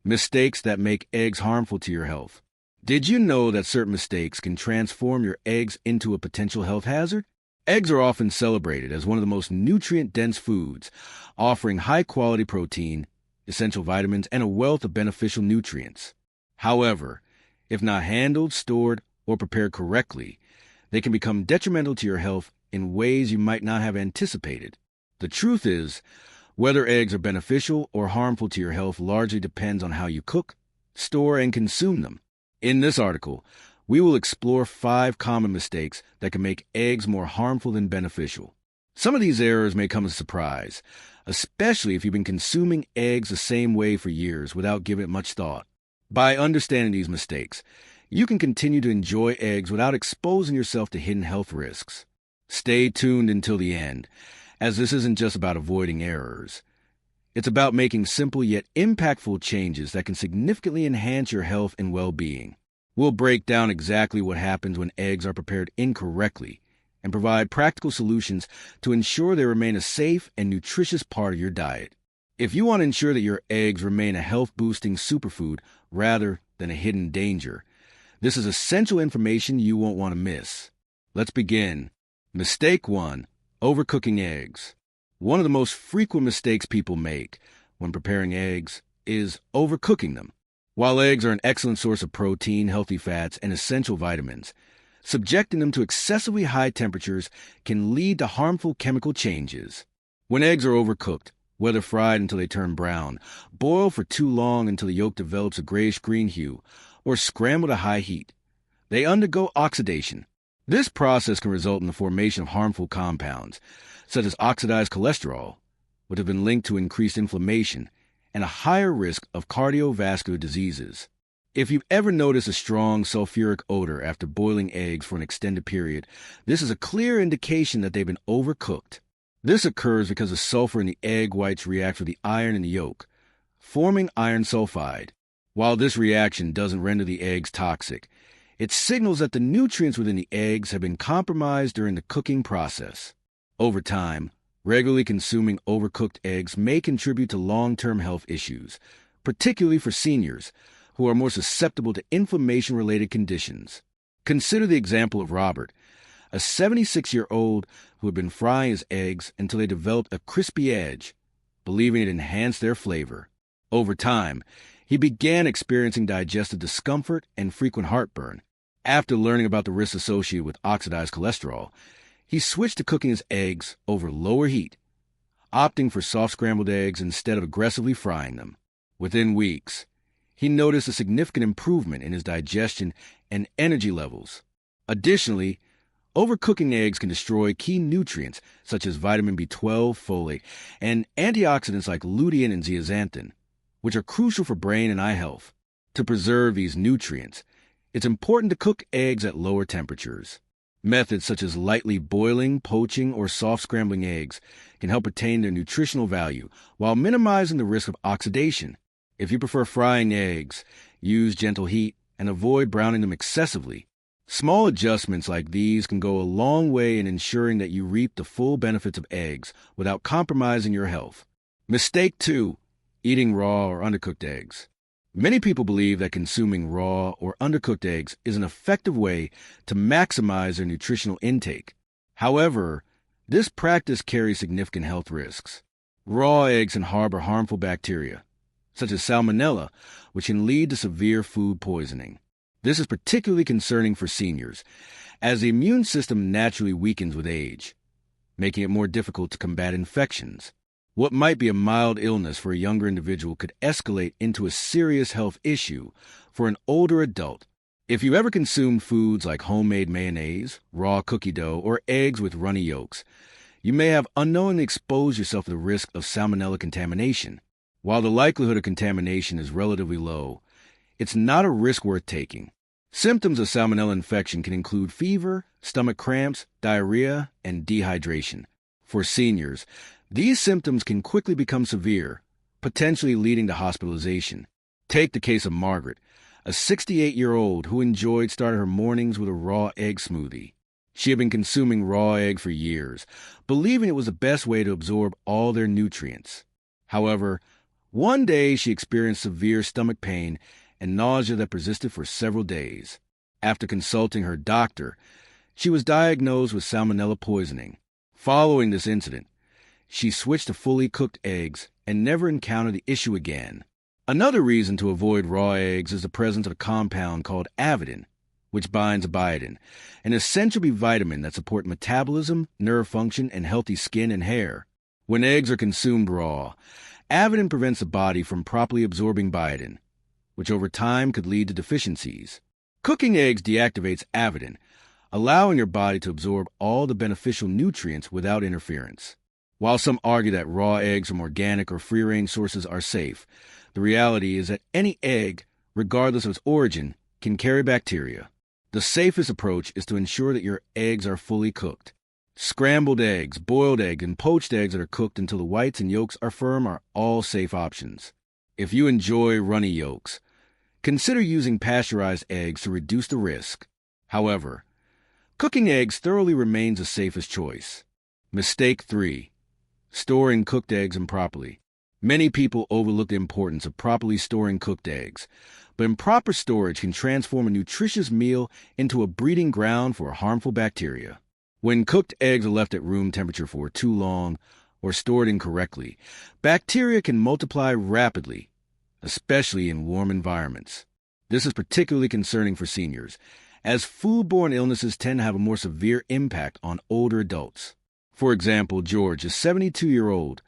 Mistakes that make eggs harmful to your health. Did you know that certain mistakes can transform your eggs into a potential health hazard? Eggs are often celebrated as one of the most nutrient-dense foods, offering high-quality protein, essential vitamins, and a wealth of beneficial nutrients. However, if not handled, stored, or prepared correctly, they can become detrimental to your health in ways you might not have anticipated. The truth is, whether eggs are beneficial or harmful to your health largely depends on how you cook, store, and consume them. In this article, we will explore 5 common mistakes that can make eggs more harmful than beneficial. Some of these errors may come as a surprise, especially if you've been consuming eggs the same way for years without giving it much thought. By understanding these mistakes, you can continue to enjoy eggs without exposing yourself to hidden health risks. Stay tuned until the end, as this isn't just about avoiding errors. It's about making simple yet impactful changes that can significantly enhance your health and well-being. We'll break down exactly what happens when eggs are prepared incorrectly and provide practical solutions to ensure they remain a safe and nutritious part of your diet. If you want to ensure that your eggs remain a health-boosting superfood rather than a hidden danger, this is essential information you won't want to miss. Let's begin. Mistake 1. Overcooking eggs. One of the most frequent mistakes people make when preparing eggs is overcooking them. While eggs are an excellent source of protein, healthy fats, and essential vitamins, subjecting them to excessively high temperatures can lead to harmful chemical changes. When eggs are overcooked, whether fried until they turn brown, boiled for too long until the yolk develops a grayish-green hue, or scrambled at high heat, they undergo oxidation. This process can result in the formation of harmful compounds, such as oxidized cholesterol, which have been linked to increased inflammation and a higher risk of cardiovascular diseases. If you've ever noticed a strong sulfuric odor after boiling eggs for an extended period, this is a clear indication that they've been overcooked. This occurs because the sulfur in the egg whites reacts with the iron in the yolk, forming iron sulfide. While this reaction doesn't render the eggs toxic, it signals that the nutrients within the eggs have been compromised during the cooking process. Over time, regularly consuming overcooked eggs may contribute to long-term health issues, particularly for seniors who are more susceptible to inflammation-related conditions. Consider the example of Robert, a 76-year-old who had been frying his eggs until they developed a crispy edge, believing it enhanced their flavor. Over time, he began experiencing digestive discomfort and frequent heartburn. After learning about the risks associated with oxidized cholesterol, he switched to cooking his eggs over lower heat, opting for soft scrambled eggs instead of aggressively frying them. Within weeks, he noticed a significant improvement in his digestion and energy levels. Additionally, overcooking eggs can destroy key nutrients such as vitamin B12, folate, and antioxidants like lutein and zeaxanthin, which are crucial for brain and eye health. To preserve these nutrients, it's important to cook eggs at lower temperatures. Methods such as lightly boiling, poaching, or soft scrambling eggs can help retain their nutritional value while minimizing the risk of oxidation. If you prefer frying eggs, use gentle heat and avoid browning them excessively. Small adjustments like these can go a long way in ensuring that you reap the full benefits of eggs without compromising your health. Mistake 2. Eating raw or undercooked eggs. Many people believe that consuming raw or undercooked eggs is an effective way to maximize their nutritional intake. However, this practice carries significant health risks. Raw eggs can harbor harmful bacteria, such as salmonella, which can lead to severe food poisoning. This is particularly concerning for seniors, as the immune system naturally weakens with age, making it more difficult to combat infections. What might be a mild illness for a younger individual could escalate into a serious health issue for an older adult. If you ever consumed foods like homemade mayonnaise, raw cookie dough, or eggs with runny yolks, you may have unknowingly exposed yourself to the risk of salmonella contamination. While the likelihood of contamination is relatively low, it's not a risk worth taking. Symptoms of salmonella infection can include fever, stomach cramps, diarrhea, and dehydration. For seniors, these symptoms can quickly become severe, potentially leading to hospitalization. Take the case of Margaret, a 68-year-old who enjoyed starting her mornings with a raw egg smoothie. She had been consuming raw egg for years, believing it was the best way to absorb all their nutrients. However, One day, she experienced severe stomach pain and nausea that persisted for several days. After consulting her doctor, she was diagnosed with salmonella poisoning. Following this incident, she switched to fully cooked eggs and never encountered the issue again. Another reason to avoid raw eggs is the presence of a compound called avidin, which binds to biotin, an essential B vitamin that supports metabolism, nerve function, and healthy skin and hair. When eggs are consumed raw, avidin prevents the body from properly absorbing biotin, which over time could lead to deficiencies. Cooking eggs deactivates avidin, allowing your body to absorb all the beneficial nutrients without interference. While some argue that raw eggs from organic or free-range sources are safe, the reality is that any egg, regardless of its origin, can carry bacteria. The safest approach is to ensure that your eggs are fully cooked. Scrambled eggs, boiled eggs, and poached eggs that are cooked until the whites and yolks are firm are all safe options. If you enjoy runny yolks, consider using pasteurized eggs to reduce the risk. However, cooking eggs thoroughly remains the safest choice. Mistake 3. Storing cooked eggs improperly. Many people overlook the importance of properly storing cooked eggs, but improper storage can transform a nutritious meal into a breeding ground for harmful bacteria. When cooked eggs are left at room temperature for too long or stored incorrectly, bacteria can multiply rapidly, especially in warm environments. This is particularly concerning for seniors, as foodborne illnesses tend to have a more severe impact on older adults. For example, George, a 72-year-old,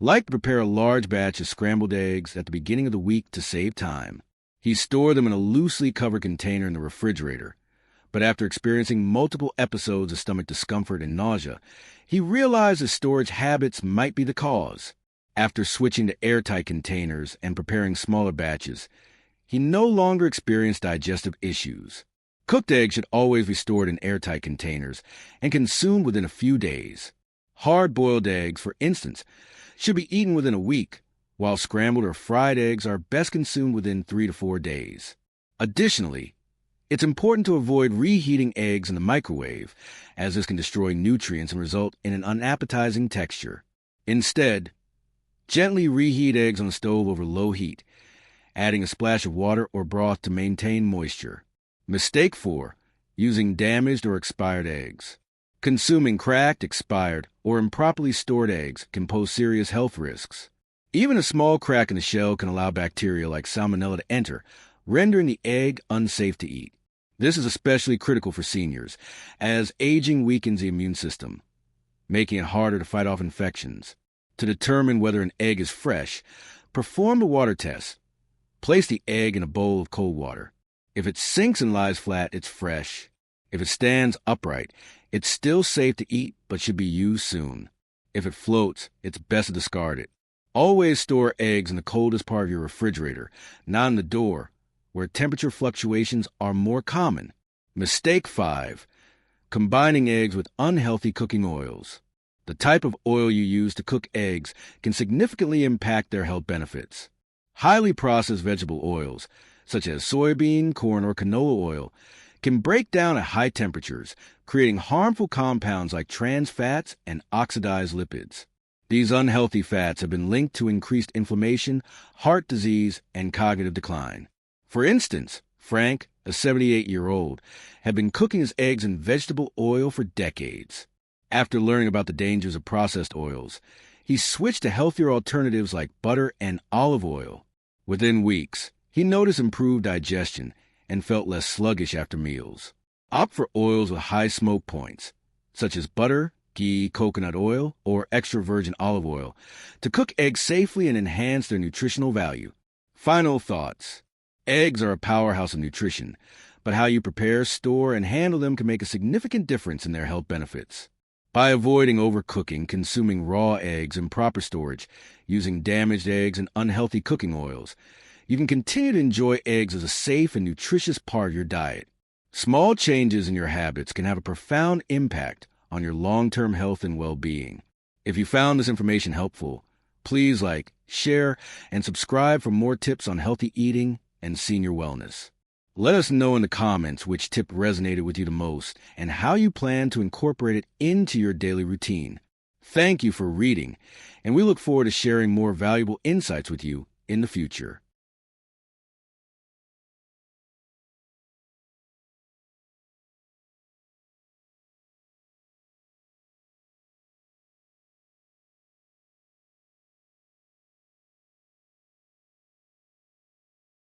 liked to prepare a large batch of scrambled eggs at the beginning of the week to save time. He stored them in a loosely covered container in the refrigerator, but after experiencing multiple episodes of stomach discomfort and nausea, he realized his storage habits might be the cause. After switching to airtight containers and preparing smaller batches, he no longer experienced digestive issues. Cooked eggs should always be stored in airtight containers and consumed within a few days. Hard-boiled eggs, for instance, should be eaten within a week, while scrambled or fried eggs are best consumed within 3 to 4 days. Additionally, it's important to avoid reheating eggs in the microwave, as this can destroy nutrients and result in an unappetizing texture. Instead, gently reheat eggs on the stove over low heat, adding a splash of water or broth to maintain moisture. Mistake 4. Using damaged or expired eggs. Consuming cracked, expired, or improperly stored eggs can pose serious health risks. Even a small crack in the shell can allow bacteria like salmonella to enter, rendering the egg unsafe to eat. This is especially critical for seniors, as aging weakens the immune system, making it harder to fight off infections. To determine whether an egg is fresh, perform the water test. Place the egg in a bowl of cold water. If it sinks and lies flat, it's fresh. If it stands upright, it's still safe to eat but should be used soon. If it floats, it's best to discard it. Always store eggs in the coldest part of your refrigerator, not in the door, where temperature fluctuations are more common. Mistake 5. Combining eggs with unhealthy cooking oils. The type of oil you use to cook eggs can significantly impact their health benefits. Highly processed vegetable oils, such as soybean, corn, or canola oil, can break down at high temperatures, creating harmful compounds like trans fats and oxidized lipids. These unhealthy fats have been linked to increased inflammation, heart disease, and cognitive decline. For instance, Frank, a 78-year-old, had been cooking his eggs in vegetable oil for decades. After learning about the dangers of processed oils, he switched to healthier alternatives like butter and olive oil. Within weeks, he noticed improved digestion and felt less sluggish after meals. Opt for oils with high smoke points, such as butter, ghee, coconut oil, or extra virgin olive oil, to cook eggs safely and enhance their nutritional value. Final thoughts. Eggs are a powerhouse of nutrition, but how you prepare, store, and handle them can make a significant difference in their health benefits. By avoiding overcooking, consuming raw eggs in proper storage, using damaged eggs and unhealthy cooking oils, you can continue to enjoy eggs as a safe and nutritious part of your diet. Small changes in your habits can have a profound impact on your long-term health and well-being. If you found this information helpful, please like, share, and subscribe for more tips on healthy eating and senior wellness. Let us know in the comments which tip resonated with you the most and how you plan to incorporate it into your daily routine. Thank you for reading, and we look forward to sharing more valuable insights with you in the future.